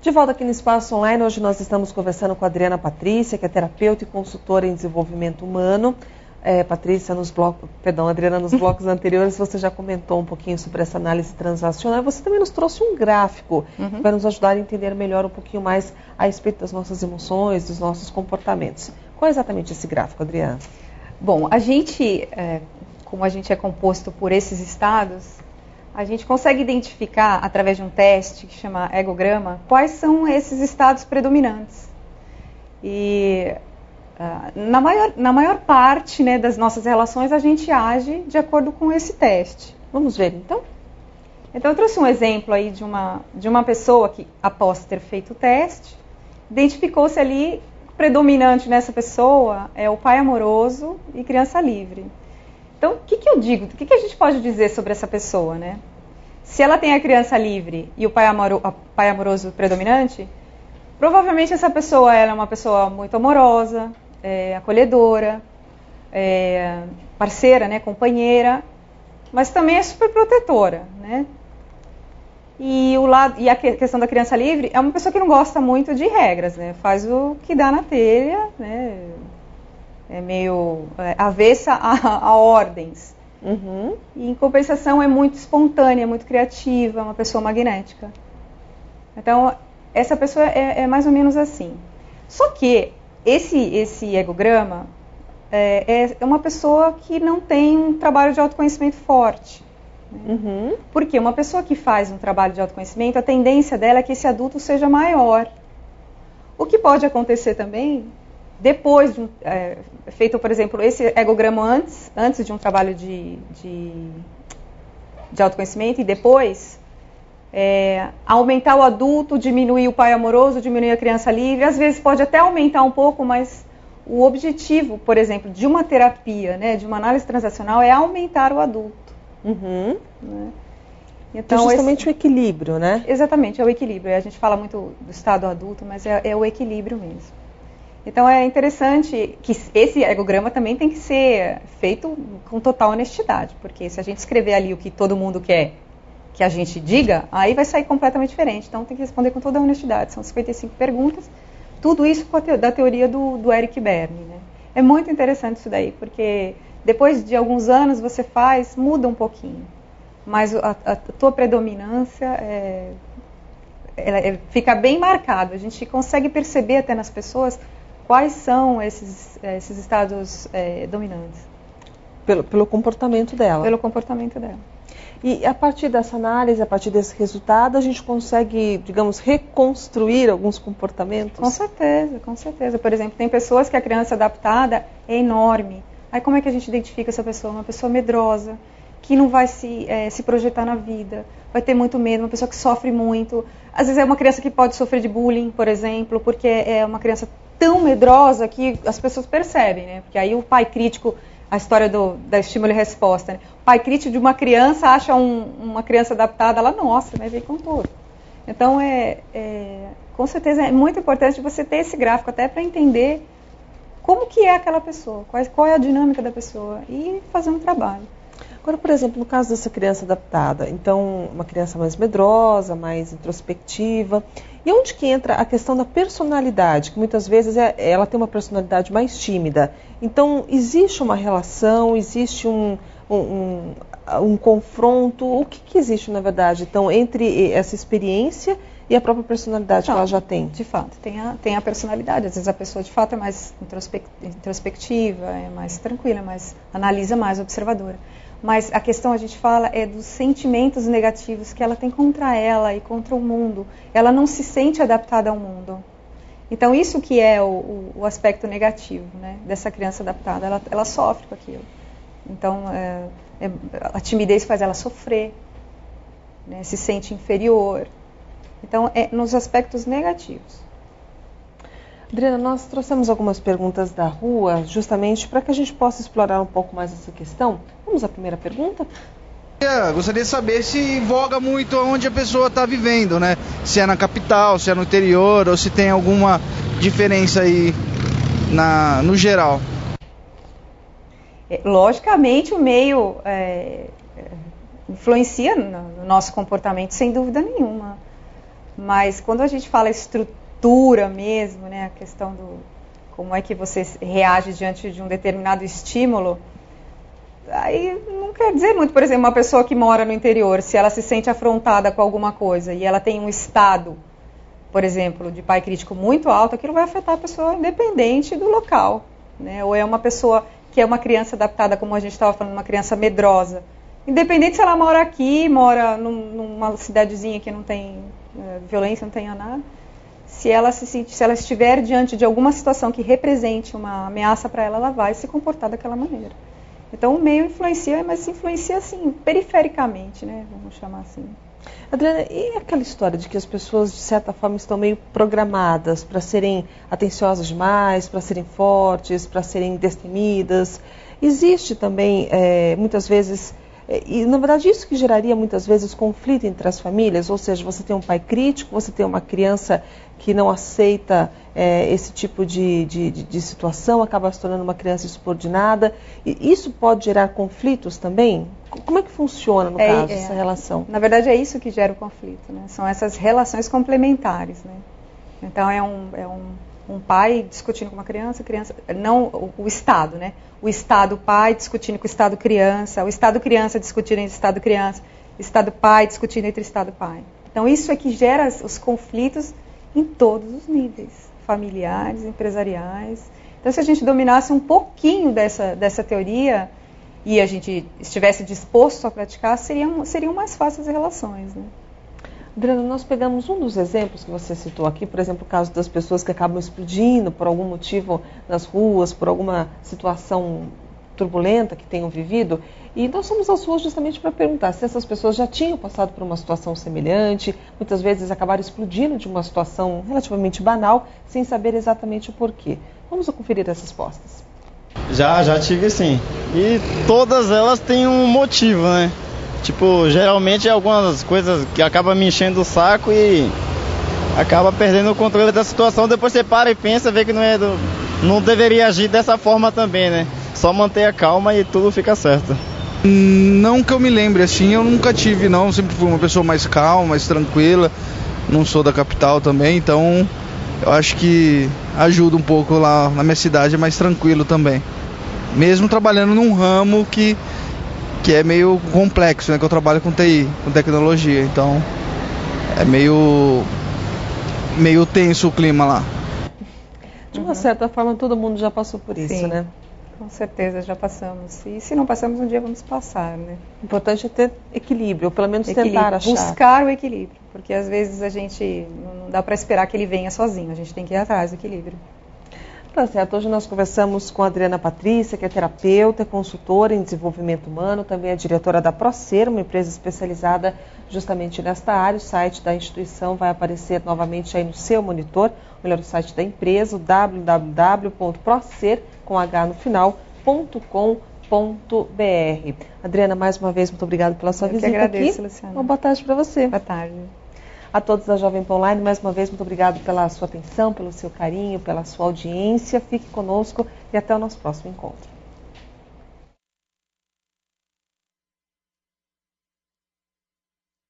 De volta aqui no Espaço Online, hoje nós estamos conversando com a Adriana Patrícia, que é terapeuta e consultora em desenvolvimento humano. Patrícia, Adriana, nos blocos anteriores você já comentou um pouquinho sobre essa análise transacional. Você também nos trouxe um gráfico que vai nos ajudar a entender melhor um pouquinho mais a respeito das nossas emoções, dos nossos comportamentos. Qual é exatamente esse gráfico, Adriana? Bom, a gente, como a gente é composto por esses estados, a gente consegue identificar, através de um teste que chama egograma, quais são esses estados predominantes. E na maior parte, né, das nossas relações, a gente age de acordo com esse teste. Vamos ver, então? Então, eu trouxe um exemplo aí de uma pessoa que, após ter feito o teste, identificou-se ali, predominante nessa pessoa é o pai amoroso e criança livre. Então, o que eu digo? O que a gente pode dizer sobre essa pessoa, né? Se ela tem a criança livre e o pai amoroso predominante, provavelmente essa pessoa ela é uma pessoa muito amorosa, acolhedora, parceira, né, companheira, mas também é super protetora, né? E a questão da criança livre é uma pessoa que não gosta muito de regras, né? Faz o que dá na telha, né? É meio avessa a ordens. Uhum. E, em compensação, é muito espontânea, muito criativa, uma pessoa magnética. Então, essa pessoa é mais ou menos assim. Só que esse egograma é uma pessoa que não tem um trabalho de autoconhecimento forte. Né? Uhum. Porque uma pessoa que faz um trabalho de autoconhecimento, a tendência dela é que esse adulto seja maior. O que pode acontecer também, depois de feito, por exemplo, esse egograma antes de um trabalho de autoconhecimento e depois, aumentar o adulto, diminuir o pai amoroso, diminuir a criança livre, às vezes pode até aumentar um pouco, mas o objetivo, por exemplo, de uma terapia, né, de uma análise transacional é aumentar o adulto. Uhum. Né? Então, justamente o equilíbrio, né? Exatamente, é o equilíbrio. A gente fala muito do estado adulto, mas é o equilíbrio mesmo. Então é interessante que esse egograma também tem que ser feito com total honestidade, porque se a gente escrever ali o que todo mundo quer que a gente diga, aí vai sair completamente diferente. Então tem que responder com toda a honestidade. São 55 perguntas, tudo isso da teoria do Eric Berne. Né? É muito interessante isso daí, porque depois de alguns anos você muda um pouquinho, mas a tua predominância fica bem marcado. A gente consegue perceber até nas pessoas quais são esses estados dominantes. Pelo comportamento dela. Pelo comportamento dela. E a partir dessa análise, a partir desse resultado, a gente consegue, digamos, reconstruir alguns comportamentos? Com certeza, com certeza. Por exemplo, tem pessoas que a criança adaptada é enorme. Aí como é que a gente identifica essa pessoa? Uma pessoa medrosa, que não vai se projetar na vida, vai ter muito medo, uma pessoa que sofre muito. Às vezes é uma criança que pode sofrer de bullying, por exemplo, porque é uma criança tão medrosa que as pessoas percebem, né? Porque aí o pai crítico, a história da estímulo e resposta, né? O pai crítico de uma criança acha uma criança adaptada, ela, nossa, né? Vem com tudo. Então, com certeza é muito importante você ter esse gráfico até para entender como que é aquela pessoa, qual é a dinâmica da pessoa e fazer um trabalho. Agora, por exemplo, no caso dessa criança adaptada, então uma criança mais medrosa, mais introspectiva, e onde que entra a questão da personalidade, que muitas vezes ela tem uma personalidade mais tímida. Então, existe uma relação, existe um confronto, o que existe, na verdade, então, entre essa experiência e a própria personalidade que ela já tem? De fato, tem a personalidade. Às vezes a pessoa, de fato, é mais introspectiva, é mais tranquila, analisa mais, observadora. Mas a questão, a gente fala, é dos sentimentos negativos que ela tem contra ela e contra o mundo. Ela não se sente adaptada ao mundo. Então, isso que é o aspecto negativo, né, dessa criança adaptada. Ela sofre com aquilo. Então, a timidez faz ela sofrer, né, se sente inferior. Então, nos aspectos negativos. Adriana, nós trouxemos algumas perguntas da rua, justamente para que a gente possa explorar um pouco mais essa questão. Vamos à primeira pergunta? Gostaria de saber se voga muito onde a pessoa está vivendo, né? Se é na capital, se é no interior, ou se tem alguma diferença aí no geral. Logicamente, o meio influencia no nosso comportamento, sem dúvida nenhuma. Mas quando a gente fala estrutura mesmo, né, a questão do como é que você reage diante de um determinado estímulo, aí não quer dizer muito. Por exemplo, uma pessoa que mora no interior, se ela se sente afrontada com alguma coisa e ela tem um estado, por exemplo, de pai crítico muito alto, aquilo vai afetar a pessoa independente do local, né? Ou é uma pessoa que é uma criança adaptada, como a gente estava falando, uma criança medrosa. Independente se ela mora aqui, mora numa cidadezinha que não tem violência, não tenha nada, se ela estiver diante de alguma situação que represente uma ameaça para ela, ela vai se comportar daquela maneira. Então o meio influencia, mas influencia assim, perifericamente, né? Vamos chamar assim. Adriana, e aquela história de que as pessoas, de certa forma, estão meio programadas para serem atenciosas demais, para serem fortes, para serem destemidas? Existe também, muitas vezes, e na verdade isso que geraria muitas vezes conflito entre as famílias, ou seja, você tem um pai crítico, você tem uma criança que não aceita esse tipo de situação, acaba se tornando uma criança insubordinada. E isso pode gerar conflitos também? Como é que funciona, no caso, essa relação? Na verdade, é isso que gera o conflito, né? São essas relações complementares, né? Então, é um pai discutindo com uma criança, não o Estado, né? O Estado pai discutindo com o Estado criança, o Estado criança discutindo entre o Estado criança, o Estado pai discutindo entre o Estado pai. Então, isso é que gera os conflitos em todos os níveis, familiares, empresariais. Então, se a gente dominasse um pouquinho dessa teoria e a gente estivesse disposto a praticar, seriam mais fáceis as relações, né? Adriana, nós pegamos um dos exemplos que você citou aqui, por exemplo, o caso das pessoas que acabam explodindo por algum motivo nas ruas, por alguma situação turbulenta que tenham vivido, e nós fomos às ruas justamente para perguntar se essas pessoas já tinham passado por uma situação semelhante, muitas vezes acabaram explodindo de uma situação relativamente banal, sem saber exatamente o porquê. Vamos conferir as respostas. Já tive sim. E todas elas têm um motivo, né? Tipo, geralmente é algumas coisas que acabam me enchendo o saco e acaba perdendo o controle da situação. Depois você para e pensa, vê que não deveria agir dessa forma também, né? Só manter a calma e tudo fica certo. Não que eu me lembre assim, eu nunca tive não, sempre fui uma pessoa mais calma, mais tranquila. Não sou da capital também, então eu acho que ajuda um pouco lá na minha cidade, é mais tranquilo também. Mesmo trabalhando num ramo que é meio complexo, né? Que eu trabalho com TI, com tecnologia, então é meio tenso o clima lá. De uma certa forma, todo mundo já passou por isso, Sim, né? Com certeza, já passamos. E se não passamos, um dia vamos passar, né? O importante é ter equilíbrio, ou pelo menos tentar achar. Buscar o equilíbrio, porque às vezes a gente não dá para esperar que ele venha sozinho, a gente tem que ir atrás do equilíbrio. Tá certo, hoje nós conversamos com a Adriana Patrícia, que é terapeuta, consultora em desenvolvimento humano, também é diretora da Procer, uma empresa especializada justamente nesta área. O site da instituição vai aparecer novamente aí no seu monitor, melhor, o site da empresa, o www.procer, com H no final, .com.br. Adriana, mais uma vez, muito obrigada pela sua visita aqui. Eu que agradeço, Luciana. Uma boa tarde para você. Boa tarde. A todos da Jovem Pan Online, mais uma vez, muito obrigado pela sua atenção, pelo seu carinho, pela sua audiência. Fique conosco e até o nosso próximo encontro.